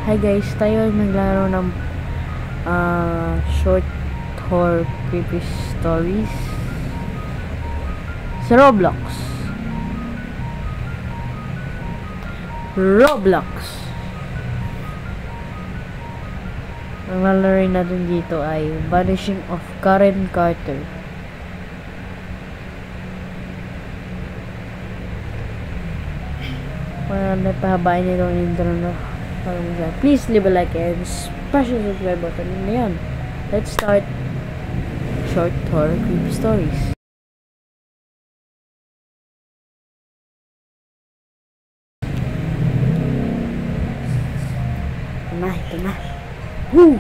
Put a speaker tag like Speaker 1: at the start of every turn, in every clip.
Speaker 1: Hi guys, tayo ay maglaro ng short horror creepy stories sa Roblox. Ang lalaroin natin dito ay Vanishing of Karen Carter. Napahabain nito ang intro na. Please leave a like and smash the subscribe button. Ayan. Let's start short horror creepy stories. Ito na. Woo!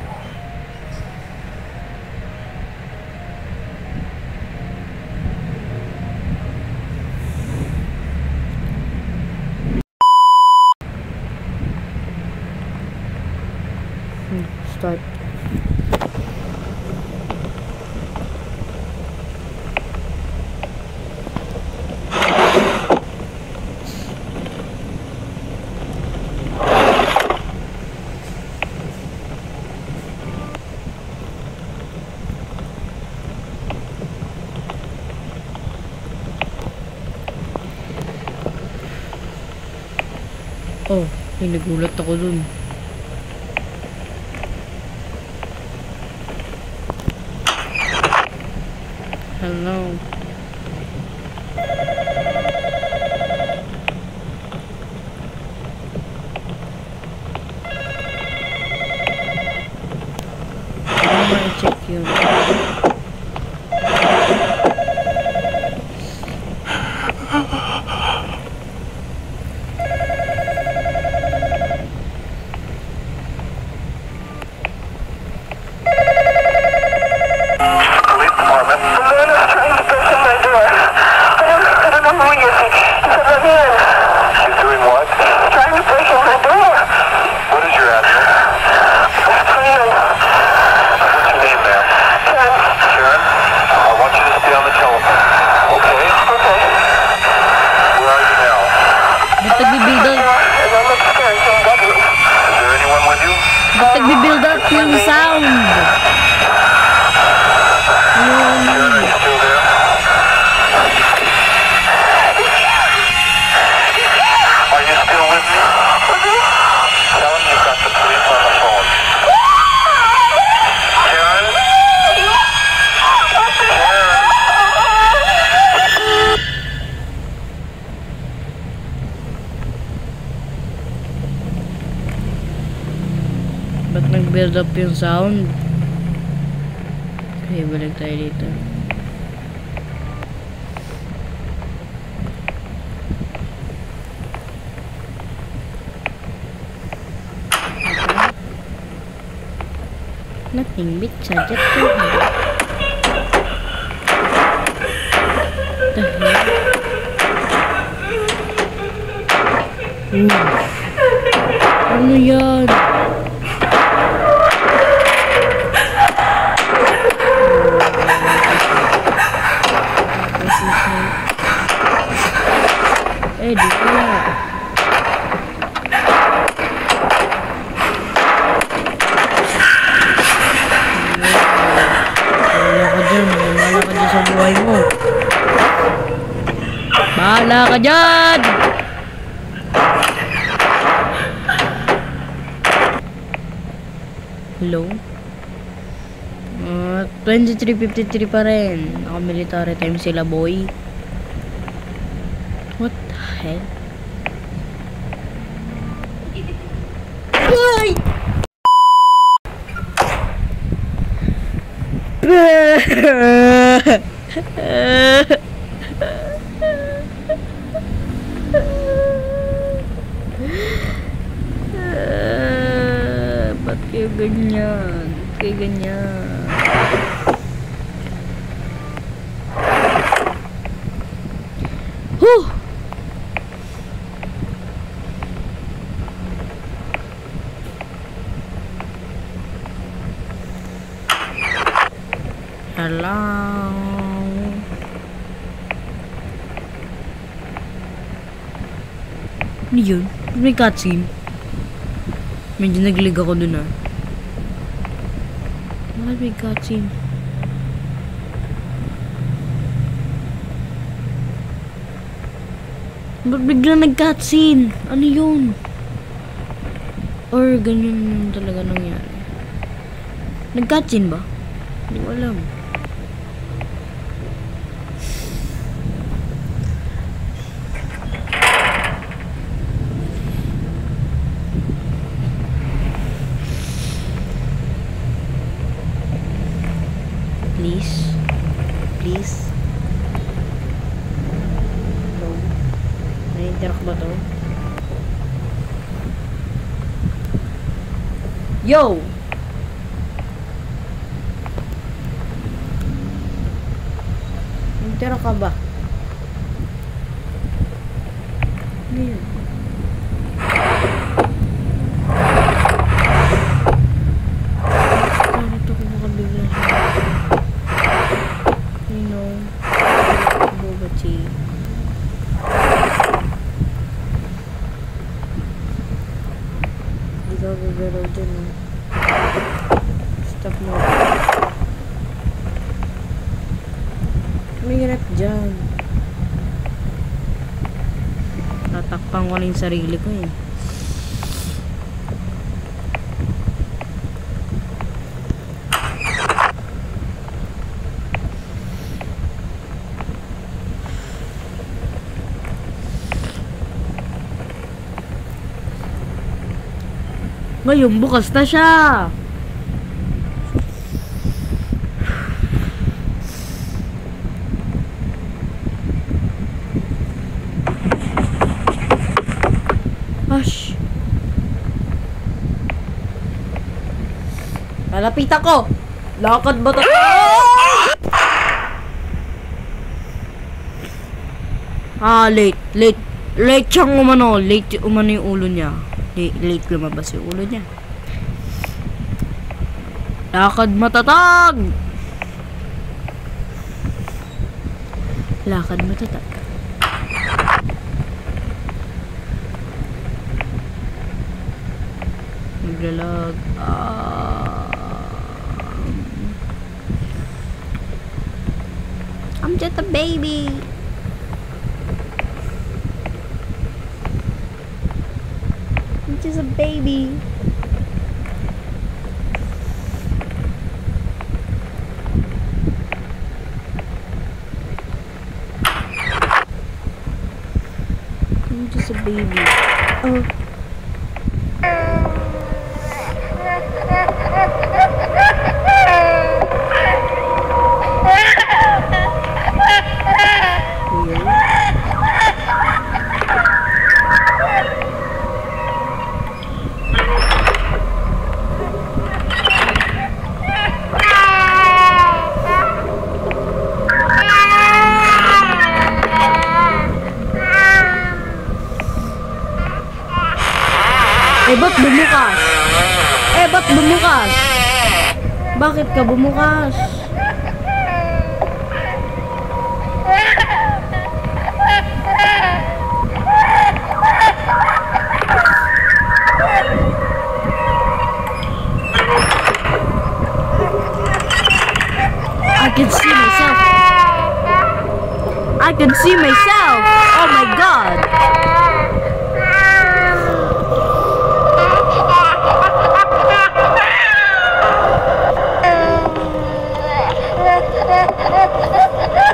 Speaker 1: Start. Oh, nagulat ako dun. Hello. I'm gonna check you. Nagbi-build up yung sound.
Speaker 2: Are you still with me? Tell him you've got the police on the phone. Karen?
Speaker 1: Ba't nag-build up yung sound? Okay, balik tayo dito. Nothing but just to ano yan? Di ba? Bahala ka dyan sa buhay mo. Bahala ka dyan! Hello? 23:53 pa rin. Naka-military time sila, boy. What the hell? Ay! Ba't kayo ganyan? Ba't kayo ganyan? Huh! Hello. Ano yun? May cutscene. Medyo naglig ako dun ah. Bakit may cutscene? Ba't bigla nag-cutscene? Ano yun? Or ganyan yung talaga nangyari? Nag-cutscene ba? Hindi ko alam. Please. Please. No. Na-interact ba to? Yo! Interact ka ba? Ano yun? Ito ko makabigla siya. You know, boba tea. Hindi ka gagalaw dyan eh. Stop mo. May rep dyan. Tatakpan ko na yung sarili ko eh. Ngayon, bukas na siya. Hush. Malapit ako. Lakad ba ito? Late siyang umano. Late umano yung ulo niya. Late lumabas yung ulo niya. Lakad matatag. Lakad matatag. Maglalag. I'm just a baby. I'm just a baby. I'm just a baby. Oh. Ba't bumukas? Ba't bumukas? Bakit ka bumukas? I can see myself. I can see myself. Oh my god.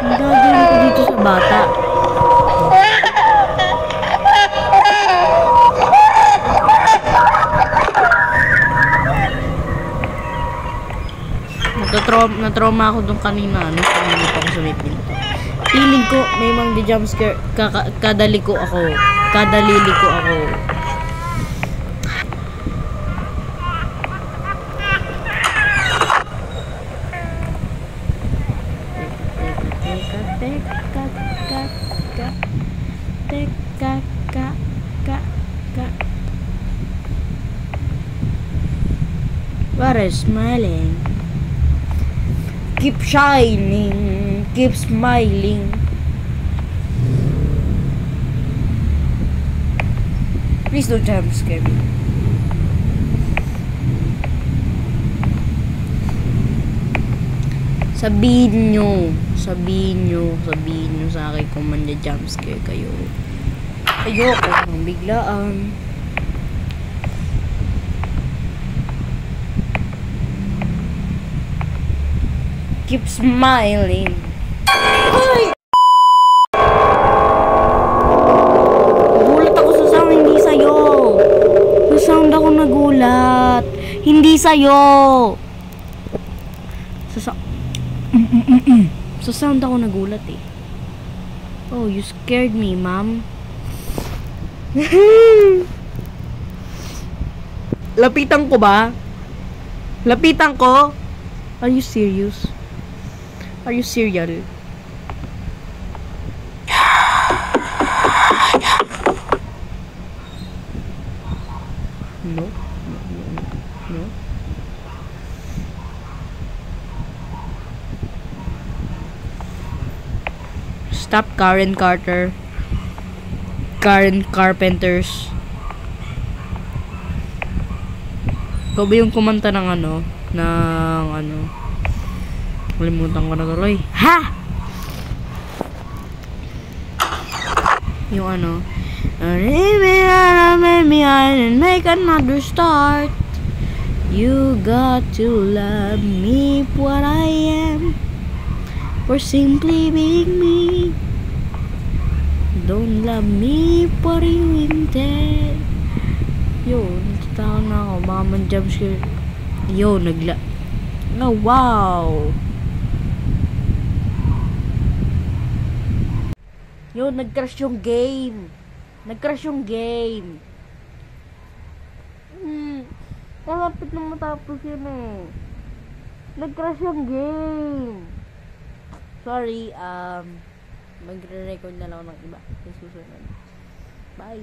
Speaker 1: Ang gagawin ko dito sa bata. Na-trauma ako dun kanina. Nagpamilip ako sa may pinto. Feeling ko may mga jumpscare. Kadaliko ako. Kadaliliko ako. What is smiling? Keep shining, keep smiling. Please don't jump scare me. Sabihin nyo sa akin kung manja-jumpscare kayo. Ayoko nang biglaan. Keep smiling. Ay! Nagulat ako sa sound, hindi sa'yo. Sa sound ako nagulat. Hindi sa'yo. Sa sound ako nagulat eh. Oh, you scared me, ma'am. Lapitan ko ba? Lapitan ko? Are you serious? Are you serial? No. Stop, Karen Carter. Karen Carpenters. Ikaw ba yung kumanta ng kalimutan ko na tuloy. Ha! Yung maybe I didn't make another start. You got to love me for what I am, for simply being me. Don't love me for you intend. Yun, nagtatawa na ako. Baka man-jumpscare. Yun, oh, wow! Yun, nag-crash yung game. Kalapit na matapos yun eh. Nag-crash yung game. Sorry, magre-record na lang ng iba. Susunod. Bye!